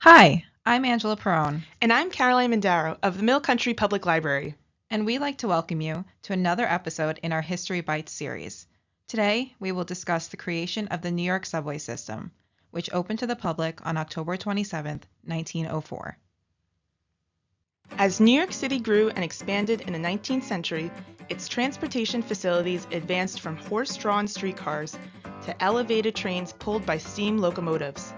Hi, I'm Angela Perrone, And I'm Caroline Mandaro of the Mill Country Public Library. and we'd like to welcome you to another episode in our History Bites series. Today, we will discuss the creation of the New York subway system, which opened to the public on October 27, 1904. As New York City grew and expanded in the 19th century, its transportation facilities advanced from horse-drawn streetcars to elevated trains pulled by steam locomotives.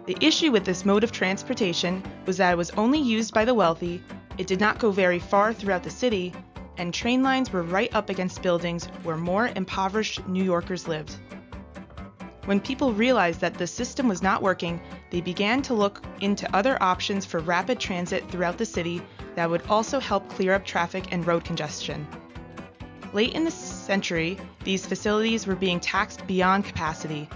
The issue with this mode of transportation was that it was only used by the wealthy, it did not go very far throughout the city, and train lines were right up against buildings where more impoverished New Yorkers lived. When people realized that the system was not working, they began to look into other options for rapid transit throughout the city that would also help clear up traffic and road congestion. Late in the century, these facilities were being taxed beyond capacity.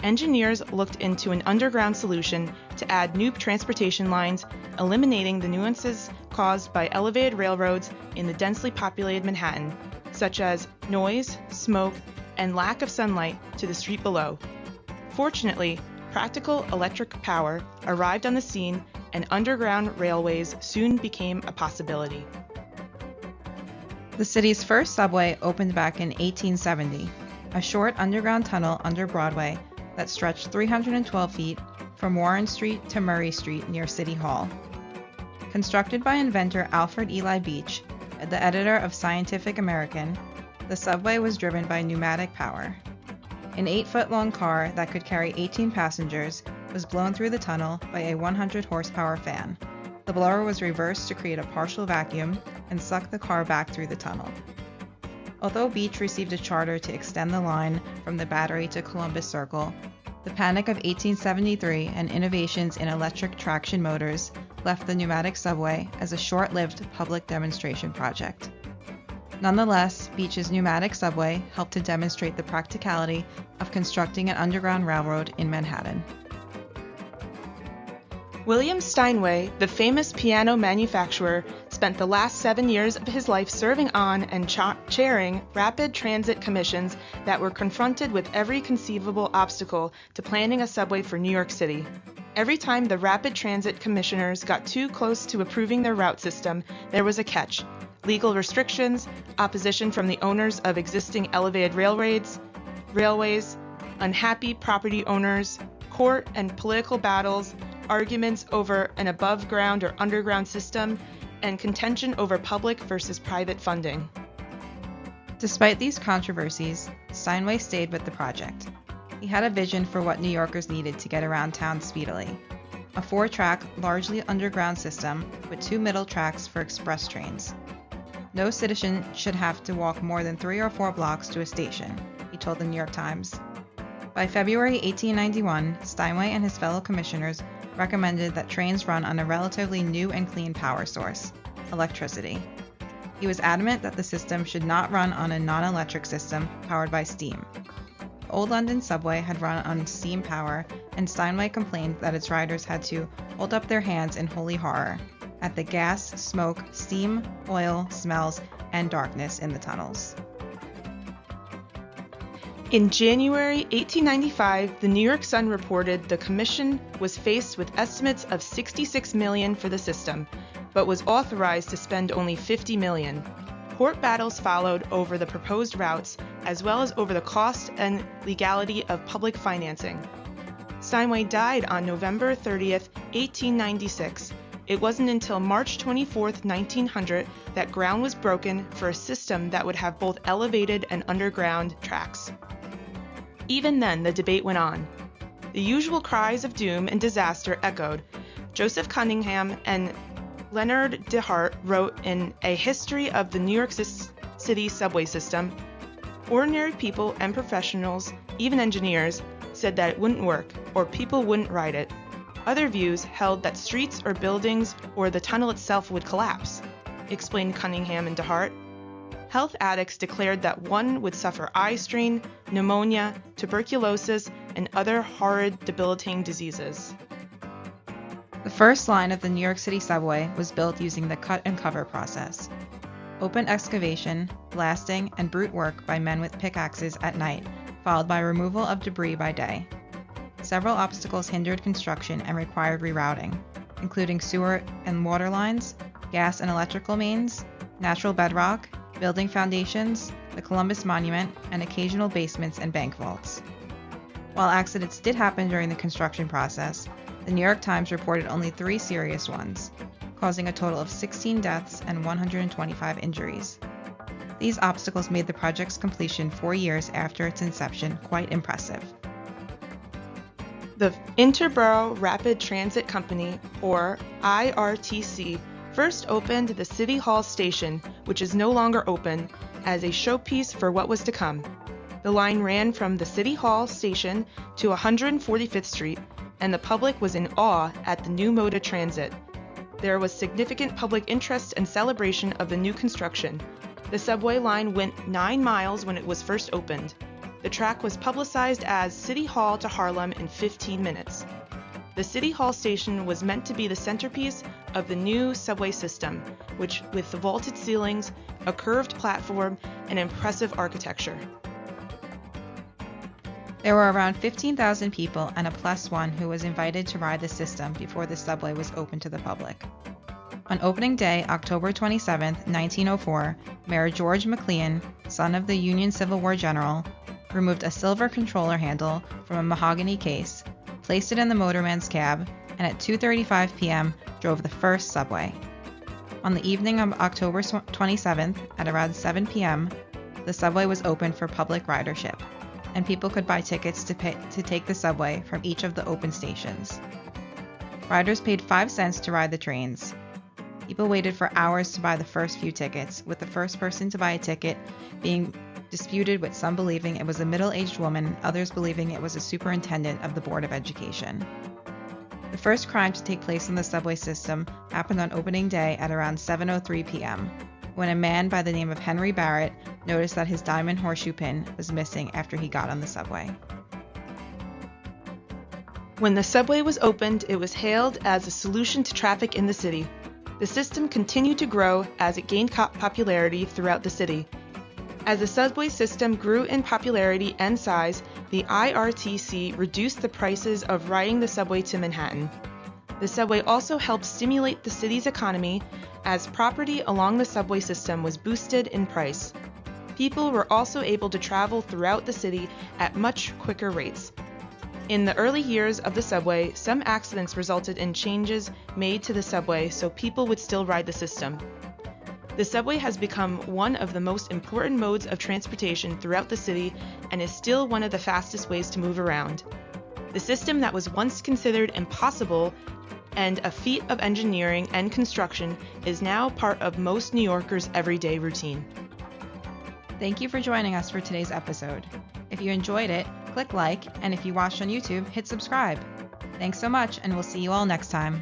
Engineers looked into an underground solution to add new transportation lines, eliminating the nuisances caused by elevated railroads in the densely populated Manhattan, such as noise, smoke, and lack of sunlight to the street below. Fortunately, practical electric power arrived on the scene, and underground railways soon became a possibility. The city's first subway opened back in 1870, a short underground tunnel under Broadway that stretched 312 feet from Warren Street to Murray Street near City Hall. Constructed by inventor Alfred Eli Beach, the editor of Scientific American, the subway was driven by pneumatic power. An 8-foot-long car that could carry 18 passengers was blown through the tunnel by a 100-horsepower fan. The blower was reversed to create a partial vacuum and suck the car back through the tunnel. Although Beach received a charter to extend the line from the Battery to Columbus Circle, the Panic of 1873 and innovations in electric traction motors left the pneumatic subway as a short-lived public demonstration project. Nonetheless, Beach's pneumatic subway helped to demonstrate the practicality of constructing an underground railroad in Manhattan. William Steinway, the famous piano manufacturer, spent the last 7 years of his life serving on and chairing rapid transit commissions that were confronted with every conceivable obstacle to planning a subway for New York City. Every time the rapid transit commissioners got too close to approving their route system, there was a catch: legal restrictions, opposition from the owners of existing elevated railways, unhappy property owners, court and political battles, arguments over an above-ground or underground system, and contention over public versus private funding. Despite these controversies, Steinway stayed with the project. He had a vision for what New Yorkers needed to get around town speedily: a 4-track, largely underground system with 2 middle tracks for express trains. No citizen should have to walk more than 3 or 4 blocks to a station, he told the New York Times. By February 1891, Steinway and his fellow commissioners recommended that trains run on a relatively new and clean power source: electricity. He was adamant that the system should not run on a non-electric system powered by steam. The Old London subway had run on steam power, and Steinway complained that its riders had to hold up their hands in holy horror at the gas, smoke, steam, oil, smells, and darkness in the tunnels. In January 1895, the New York Sun reported the commission was faced with estimates of $66 million for the system, but was authorized to spend only $50 million. Court battles followed over the proposed routes, as well as over the cost and legality of public financing. Steinway died on November 30th, 1896. It wasn't until March 24th, 1900, that ground was broken for a system that would have both elevated and underground tracks. Even then, the debate went on. The usual cries of doom and disaster echoed. Joseph Cunningham and Leonard DeHart wrote in A History of the New York City Subway System, ordinary people and professionals, even engineers, said that it wouldn't work, or people wouldn't ride it. Other views held that streets or buildings or the tunnel itself would collapse, explained Cunningham and DeHart. Health addicts declared that one would suffer eye strain, pneumonia, tuberculosis, and other horrid, debilitating diseases. The first line of the New York City subway was built using the cut and cover process. Open excavation, blasting, and brute work by men with pickaxes at night, followed by removal of debris by day. several obstacles hindered construction and required rerouting, including sewer and water lines, gas and electrical mains, natural bedrock, building foundations, the Columbus Monument, and occasional basements and bank vaults. While accidents did happen during the construction process, the New York Times reported only 3 serious ones, causing a total of 16 deaths and 125 injuries. These obstacles made the project's completion 4 years after its inception quite impressive. The Interborough Rapid Transit Company, or IRTC, first opened the City Hall station, which is no longer open, as a showpiece for what was to come. The line ran from the City Hall station to 145th Street, and the public was in awe at the new mode of transit. There was significant public interest and celebration of the new construction. The subway line went 9 miles when it was first opened. The track was publicized as City Hall to Harlem in 15 minutes. The City Hall station was meant to be the centerpiece of the new subway system, which with the vaulted ceilings, a curved platform, and impressive architecture. There were around 15,000 people and a +1 who was invited to ride the system before the subway was open to the public. On opening day, October 27, 1904, Mayor George McLean, son of the Union Civil War general, removed a silver controller handle from a mahogany case, placed it in the motorman's cab, and at 2:35 p.m. drove the first subway. On the evening of October 27th, at around 7 p.m., the subway was open for public ridership, and people could buy tickets to take the subway from each of the open stations. Riders paid 5 cents to ride the trains. People waited for hours to buy the first few tickets, with the first person to buy a ticket being disputed, with some believing it was a middle-aged woman, others believing it was a superintendent of the Board of Education. The first crime to take place in the subway system happened on opening day at around 7:03 p.m., when a man by the name of Henry Barrett noticed that his diamond horseshoe pin was missing after he got on the subway. When the subway was opened, it was hailed as a solution to traffic in the city. The system continued to grow as it gained popularity throughout the city. As the subway system grew in popularity and size, the IRTC reduced the prices of riding the subway to Manhattan. The subway also helped stimulate the city's economy, as property along the subway system was boosted in price. People were also able to travel throughout the city at much quicker rates. In the early years of the subway, some accidents resulted in changes made to the subway so people would still ride the system. The subway has become one of the most important modes of transportation throughout the city and is still one of the fastest ways to move around. The system that was once considered impossible and a feat of engineering and construction is now part of most New Yorkers' everyday routine. Thank you for joining us for today's episode. If you enjoyed it, click like, and if you watched on YouTube, hit subscribe. Thanks so much, and we'll see you all next time.